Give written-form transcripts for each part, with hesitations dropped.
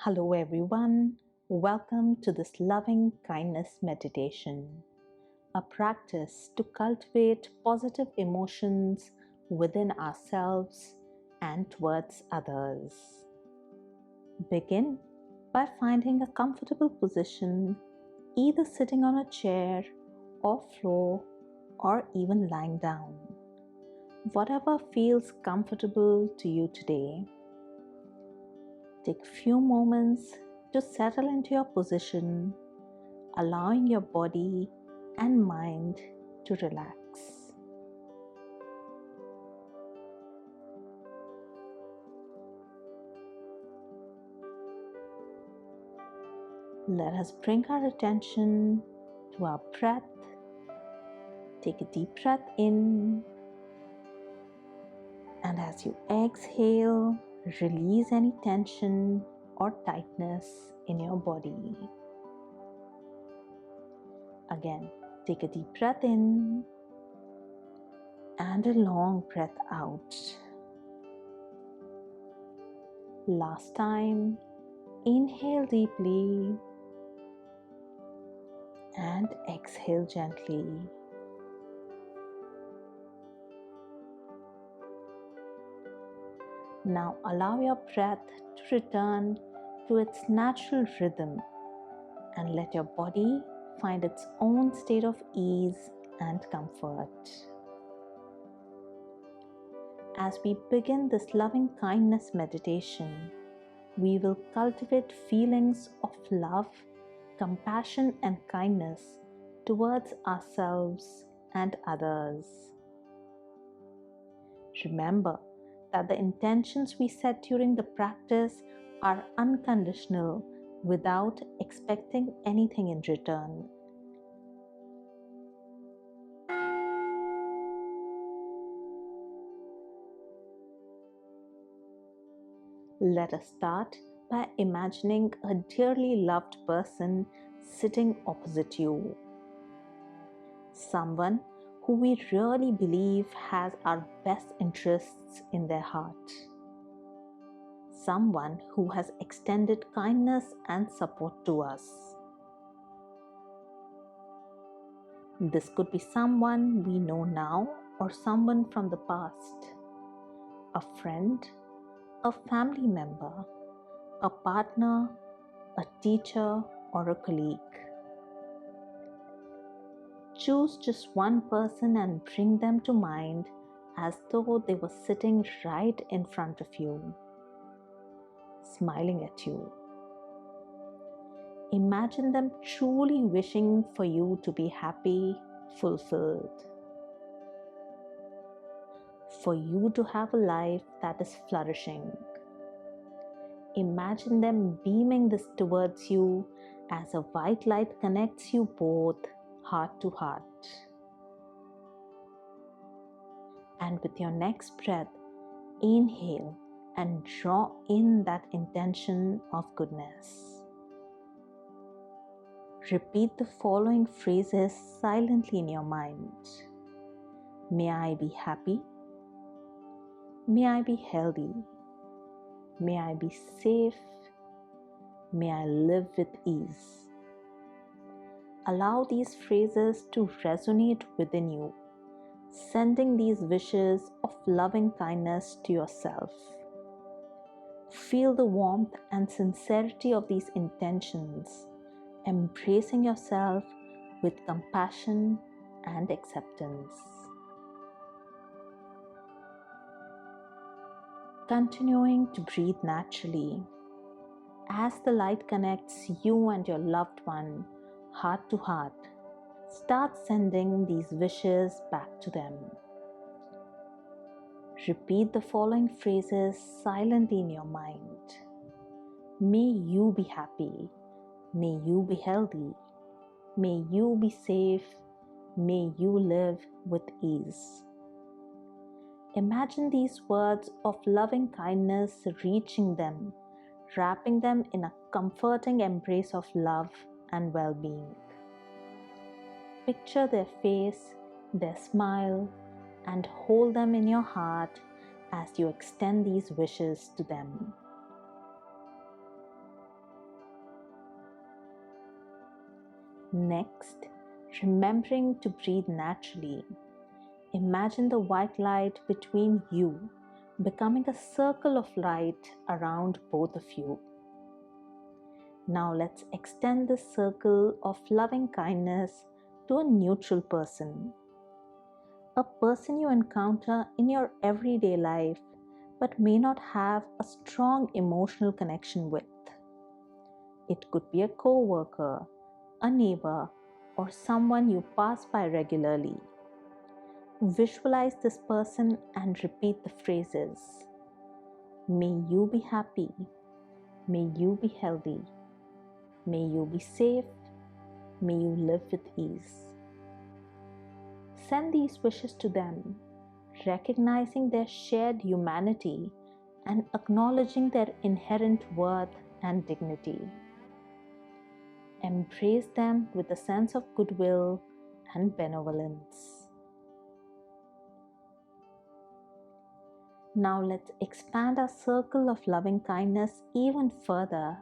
Hello everyone, welcome to this loving kindness meditation, a practice to cultivate positive emotions within ourselves and towards others. Begin by finding a comfortable position, either sitting on a chair or floor or even lying down. Whatever feels comfortable to you today. Take a few moments to settle into your position, allowing your body and mind to relax. Let us bring our attention to our breath. Take a deep breath in, and as you exhale, release any tension or tightness in your body. Again, take a deep breath in and a long breath out. Last time, inhale deeply and exhale gently. Now allow your breath to return to its natural rhythm and let your body find its own state of ease and comfort. As we begin this loving kindness meditation, we will cultivate feelings of love, compassion, and kindness towards ourselves and others. Remember that the intentions we set during the practice are unconditional without expecting anything in return. Let us start by imagining a dearly loved person sitting opposite you. Someone who we really believe has our best interests in their heart. Someone who has extended kindness and support to us. This could be someone we know now or someone from the past. A friend, a family member, a partner, a teacher, or a colleague. Choose just one person and bring them to mind as though they were sitting right in front of you, smiling at you. Imagine them truly wishing for you to be happy, fulfilled, for you to have a life that is flourishing. Imagine them beaming this towards you as a white light connects you both heart to heart. And with your next breath, inhale and draw in that intention of goodness. Repeat the following phrases silently in your mind. May I be happy. May I be healthy. May I be safe. May I live with ease. Allow these phrases to resonate within you, sending these wishes of loving kindness to yourself. Feel the warmth and sincerity of these intentions, embracing yourself with compassion and acceptance. Continuing to breathe naturally. As the light connects you and your loved one heart to heart, start sending these wishes back to them. Repeat the following phrases silently in your mind. May you be happy. May you be healthy. May you be safe. May you live with ease. Imagine these words of loving kindness reaching them, wrapping them in a comforting embrace of love and well-being. Picture their face, their smile, and hold them in your heart as you extend these wishes to them. Next, remembering to breathe naturally, imagine the white light between you becoming a circle of light around both of you. Now let's extend this circle of loving kindness to a neutral person. A person you encounter in your everyday life but may not have a strong emotional connection with. It could be a co-worker, a neighbor, or someone you pass by regularly. Visualize this person and repeat the phrases. May you be happy. May you be healthy. May you be safe. May you live with ease. Send these wishes to them, recognizing their shared humanity and acknowledging their inherent worth and dignity. Embrace them with a sense of goodwill and benevolence. Now let's expand our circle of loving kindness even further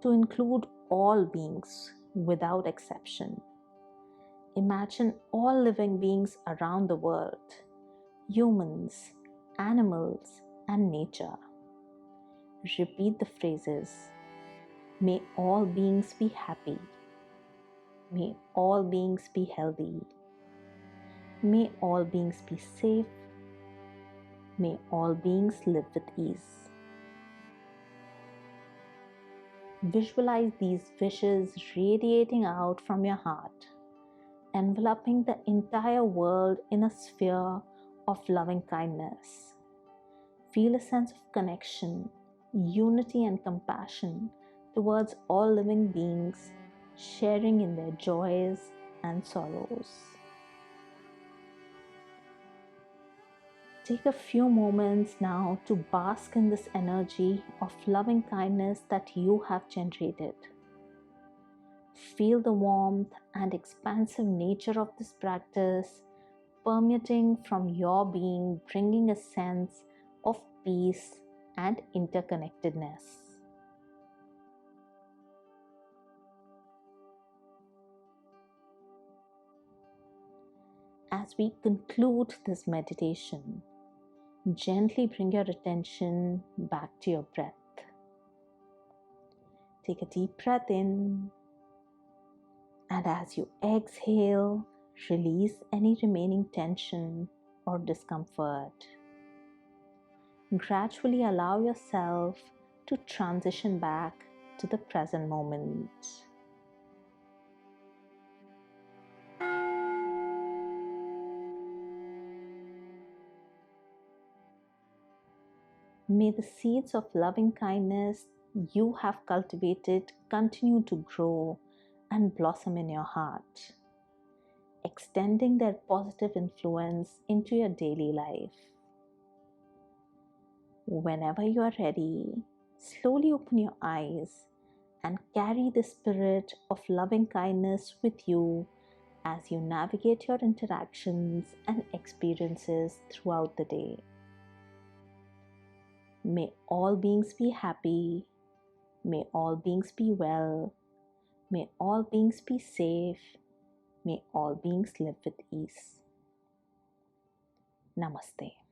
to include all beings without exception. Imagine all living beings around the world, humans, animals, and nature. Repeat the phrases. May all beings be happy. May all beings be healthy. May all beings be safe. May all beings live with ease. Visualize these wishes radiating out from your heart, enveloping the entire world in a sphere of loving kindness. Feel a sense of connection, unity, and compassion towards all living beings, sharing in their joys and sorrows. Take a few moments now to bask in this energy of loving kindness that you have generated. Feel the warmth and expansive nature of this practice permeating from your being, bringing a sense of peace and interconnectedness. As we conclude this meditation, gently bring your attention back to your breath. Take a deep breath in, and as you exhale, release any remaining tension or discomfort. Gradually allow yourself to transition back to the present moment. May the seeds of loving kindness you have cultivated continue to grow and blossom in your heart, extending their positive influence into your daily life. Whenever you are ready, slowly open your eyes and carry the spirit of loving kindness with you as you navigate your interactions and experiences throughout the day. May all beings be happy. May all beings be well. May all beings be safe. May all beings live with ease. Namaste.